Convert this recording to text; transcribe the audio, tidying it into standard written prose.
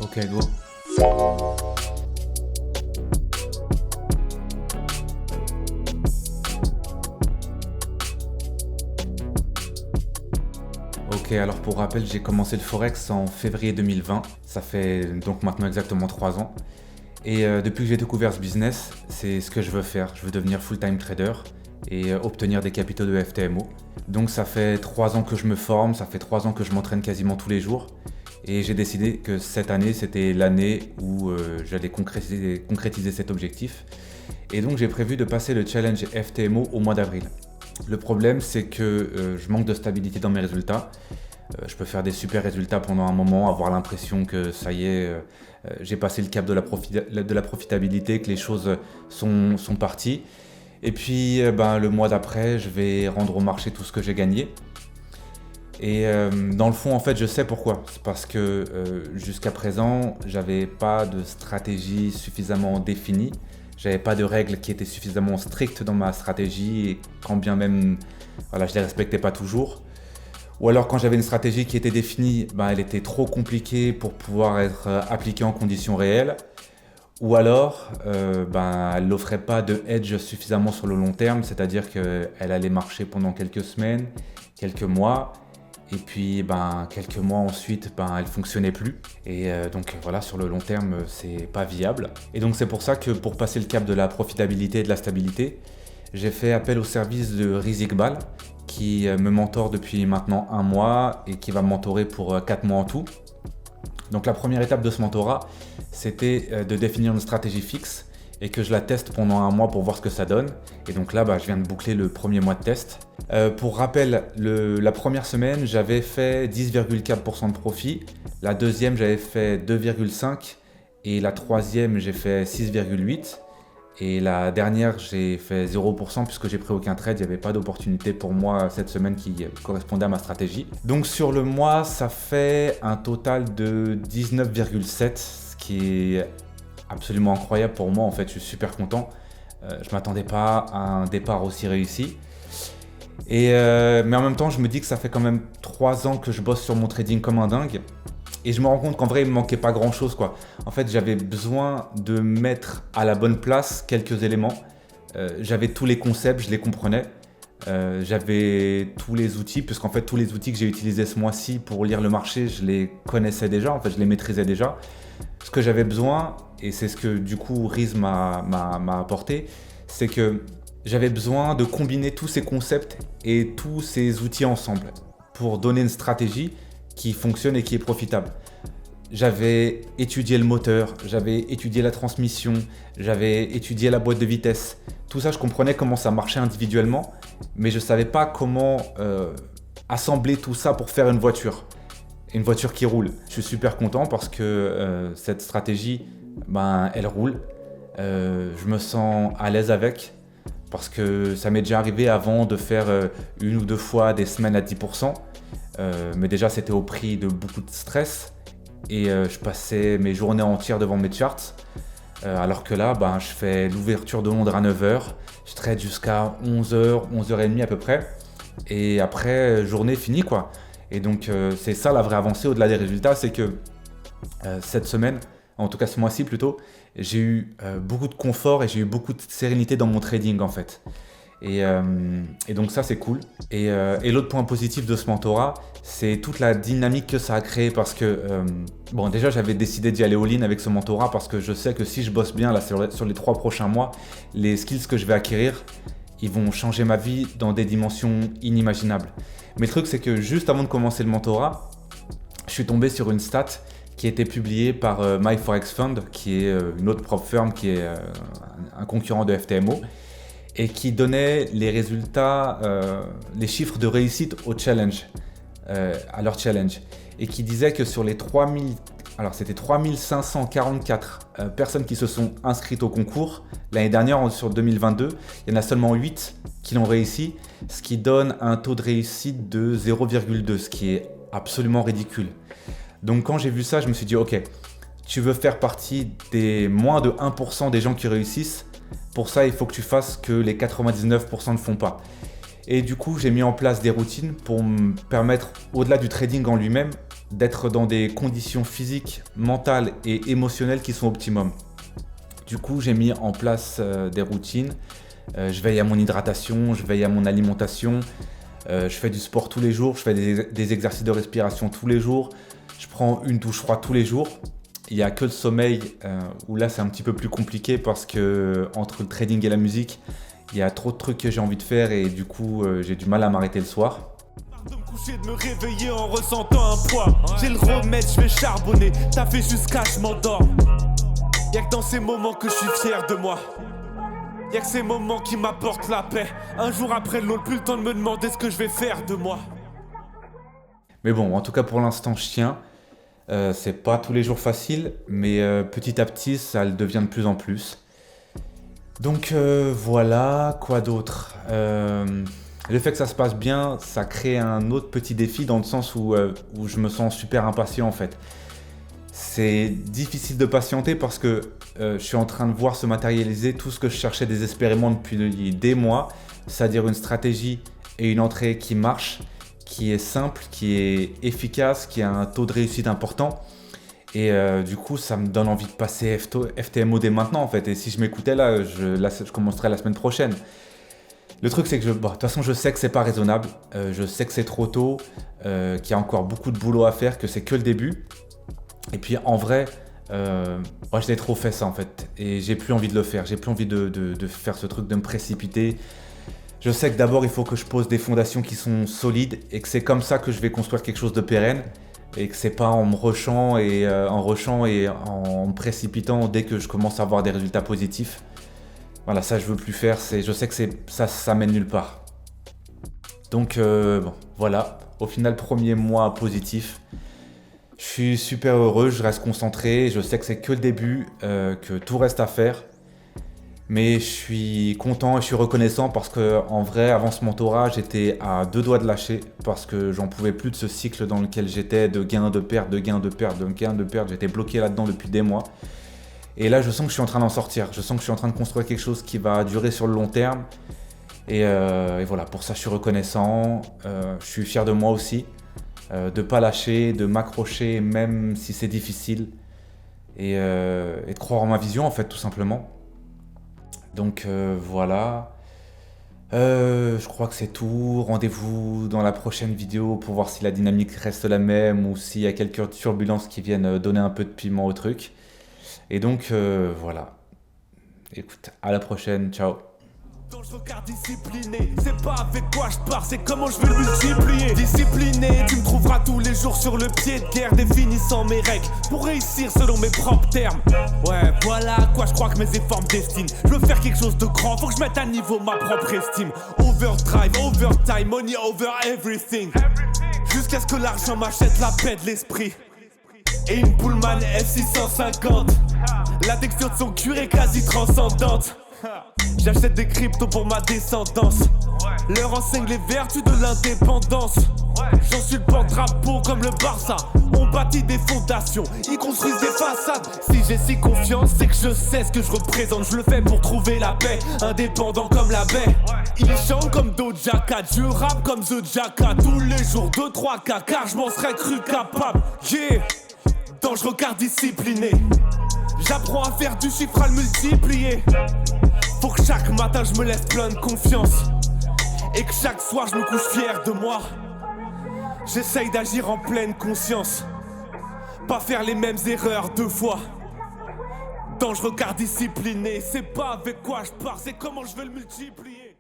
Ok, go. Ok, alors pour rappel, j'ai commencé le Forex en février 2020. Ça fait donc maintenant exactement 3 ans. Et depuis que j'ai découvert ce business, c'est ce que je veux faire. Je veux devenir full-time trader et obtenir des capitaux de FTMO. Donc ça fait 3 ans que je me forme, ça fait 3 ans que je m'entraîne quasiment tous les jours. Et j'ai décidé que cette année, c'était l'année où j'allais concrétiser cet objectif. Et donc j'ai prévu de passer le challenge FTMO au mois d'avril. Le problème, c'est que je manque de stabilité dans mes résultats. Je peux faire des super résultats pendant un moment, avoir l'impression que ça y est, j'ai passé le cap de la profitabilité, que les choses sont parties. Et puis le mois d'après, je vais rendre au marché tout ce que j'ai gagné. Et dans le fond, en fait, je sais pourquoi. C'est parce que jusqu'à présent, j'avais pas de stratégie suffisamment définie. J'avais pas de règles qui étaient suffisamment strictes dans ma stratégie, et quand bien même voilà, je les respectais pas toujours. Ou alors quand j'avais une stratégie qui était définie, elle était trop compliquée pour pouvoir être appliquée en conditions réelles. Ou alors, elle n'offrait pas de hedge suffisamment sur le long terme, c'est-à-dire qu'elle allait marcher pendant quelques semaines, quelques mois, et puis quelques mois ensuite, elle fonctionnait plus. Et donc voilà, sur le long terme, c'est pas viable. Et donc c'est pour ça que pour passer le cap de la profitabilité et de la stabilité, j'ai fait appel au service de Riz Iqbal, qui me mentore depuis maintenant 1 mois et qui va me mentorer pour 4 mois en tout. Donc la première étape de ce mentorat, c'était de définir une stratégie fixe et que je la teste pendant 1 mois pour voir ce que ça donne. Et donc là, je viens de boucler le premier mois de test. Pour rappel, la première semaine, j'avais fait 10,4% de profit. La deuxième, j'avais fait 2,5%. Et la troisième, j'ai fait 6,8%. Et la dernière, j'ai fait 0% puisque j'ai pris aucun trade. Il n'y avait pas d'opportunité pour moi cette semaine qui correspondait à ma stratégie. Donc sur le mois, ça fait un total de 19,7, ce qui est absolument incroyable pour moi. En fait, je suis super content. Je m'attendais pas à un départ aussi réussi. Mais en même temps, je me dis que ça fait quand même 3 ans que je bosse sur mon trading comme un dingue. Et je me rends compte qu'en vrai, il me manquait pas grand chose, quoi. En fait, j'avais besoin de mettre à la bonne place quelques éléments. J'avais tous les concepts, je les comprenais. J'avais tous les outils, puisqu'en fait, tous les outils que j'ai utilisés ce mois-ci pour lire le marché, je les connaissais déjà, en fait, je les maîtrisais déjà. Ce que j'avais besoin, et c'est ce que du coup Riz m'a apporté, c'est que j'avais besoin de combiner tous ces concepts et tous ces outils ensemble pour donner une stratégie qui fonctionne et qui est profitable. J'avais étudié le moteur, j'avais étudié la transmission, j'avais étudié la boîte de vitesse. Tout ça, je comprenais comment ça marchait individuellement, mais je ne savais pas comment assembler tout ça pour faire une voiture qui roule. Je suis super content parce que cette stratégie, elle roule. Je me sens à l'aise avec parce que ça m'est déjà arrivé avant de faire 1 ou 2 fois des semaines à 10%. Mais déjà c'était au prix de beaucoup de stress et je passais mes journées entières devant mes charts alors que là je fais l'ouverture de Londres à 9h, je trade jusqu'à 11h, 11h30 à peu près et après journée finie quoi. Et donc c'est ça la vraie avancée au-delà des résultats, c'est que cette semaine, en tout cas ce mois-ci plutôt, j'ai eu beaucoup de confort et j'ai eu beaucoup de sérénité dans mon trading en fait. Et donc ça c'est cool. Et l'autre point positif de ce mentorat, c'est toute la dynamique que ça a créé parce que déjà j'avais décidé d'y aller all-in avec ce mentorat parce que je sais que si je bosse bien là sur les 3 prochains mois, les skills que je vais acquérir, ils vont changer ma vie dans des dimensions inimaginables. Mais le truc c'est que juste avant de commencer le mentorat, je suis tombé sur une stat qui a été publiée par MyForexFund, qui est une autre prop firm qui est un concurrent de FTMO. Et qui donnait les résultats, les chiffres de réussite au challenge, à leur challenge. Et qui disait que sur les 3544 personnes qui se sont inscrites au concours, l'année dernière, sur 2022, il y en a seulement 8 qui l'ont réussi, ce qui donne un taux de réussite de 0,2, ce qui est absolument ridicule. Donc quand j'ai vu ça, je me suis dit, ok, tu veux faire partie des moins de 1% des gens qui réussissent. Pour ça, il faut que tu fasses que les 99% ne font pas. Et du coup, j'ai mis en place des routines pour me permettre, au-delà du trading en lui-même, d'être dans des conditions physiques, mentales et émotionnelles qui sont optimum. Du coup, j'ai mis en place des routines. Je veille à mon hydratation, je veille à mon alimentation. Je fais du sport tous les jours, je fais des exercices de respiration tous les jours. Je prends une douche froide tous les jours. Il n'y a que le sommeil où là c'est un petit peu plus compliqué parce que entre le trading et la musique, il y a trop de trucs que j'ai envie de faire et du coup j'ai du mal à m'arrêter le soir. De me coucher, de me réveiller en ressentant un poids. J'ai le remède, je vais charbonner, t'as fait jusqu'à je m'endors. Y'a que dans ces moments que je suis fier de moi. Y'a que ces moments qui m'apportent la paix. Un jour après l'autre, plus le temps de me demander ce que je vais faire de moi. Mais bon, en tout cas pour l'instant je tiens. C'est pas tous les jours facile, mais petit à petit ça le devient de plus en plus. Donc voilà, quoi d'autre le fait que ça se passe bien, ça crée un autre petit défi dans le sens où je me sens super impatient en fait. C'est difficile de patienter parce que je suis en train de voir se matérialiser tout ce que je cherchais désespérément depuis des mois, c'est-à-dire une stratégie et une entrée qui marche, qui est simple, qui est efficace, qui a un taux de réussite important. Et du coup, ça me donne envie de passer FTMO dès maintenant en fait. Et si je m'écoutais là, je commencerai la semaine prochaine. Le truc c'est que de toute façon je sais que c'est pas raisonnable, je sais que c'est trop tôt, qu'il y a encore beaucoup de boulot à faire, que c'est que le début. Et puis en vrai, moi je l'ai trop fait ça en fait. Et j'ai plus envie de le faire, j'ai plus envie de faire ce truc, de me précipiter. Je sais que d'abord il faut que je pose des fondations qui sont solides et que c'est comme ça que je vais construire quelque chose de pérenne. Et que c'est pas en me rushant et en me précipitant dès que je commence à avoir des résultats positifs. Voilà, ça je veux plus faire, je sais que ça mène nulle part. Donc bon, voilà, au final premier mois positif. Je suis super heureux, je reste concentré, je sais que c'est que le début, que tout reste à faire. Mais je suis content et je suis reconnaissant parce que en vrai, avant ce mentorat, j'étais à 2 doigts de lâcher parce que j'en pouvais plus de ce cycle dans lequel j'étais de gain, de perte, de gain, de perte, de gain, de perte. J'étais bloqué là-dedans depuis des mois. Et là, je sens que je suis en train d'en sortir. Je sens que je suis en train de construire quelque chose qui va durer sur le long terme. Et voilà, pour ça, je suis reconnaissant. Je suis fier de moi aussi. De pas lâcher, de m'accrocher même si c'est difficile. Et de croire en ma vision, en fait, tout simplement. Donc voilà, je crois que c'est tout. Rendez-vous dans la prochaine vidéo pour voir si la dynamique reste la même ou s'il y a quelques turbulences qui viennent donner un peu de piment au truc. Et donc voilà, écoute, à la prochaine, ciao. Dans le regard discipliné, c'est pas avec quoi je pars, c'est comment je vais le multiplier. Discipliné, tu me trouveras tous les jours sur le pied de guerre, définissant mes règles pour réussir selon mes propres termes. Ouais, voilà à quoi je crois que mes efforts me destinent. Je veux faire quelque chose de grand, faut que je mette à niveau ma propre estime. Overdrive, overtime, money over everything. Jusqu'à ce que l'argent m'achète la paix de l'esprit. Et une Pullman F650. La texture de son cuir est quasi transcendante. J'achète des cryptos pour ma descendance. Leur enseigne les vertus de l'indépendance. J'en suis le porte-drapeau comme le Barça. On bâtit des fondations, ils construisent des façades. Si j'ai si confiance, c'est que je sais ce que je représente. Je le fais pour trouver la paix, indépendant comme la baie. Ils chantent comme Doja Cat, je rappe comme The Jacka. Tous les jours 2-3 cas, car je m'en serais cru capable. Yeah, dans je regarde discipliné. J'apprends à faire du chiffre, à le multiplier. Faut que chaque matin je me laisse plein de confiance. Et que chaque soir je me couche fier de moi. J'essaye d'agir en pleine conscience. Pas faire les mêmes erreurs 2 fois. Dans je regarde discipliné, c'est pas avec quoi je pars, c'est comment je vais le multiplier.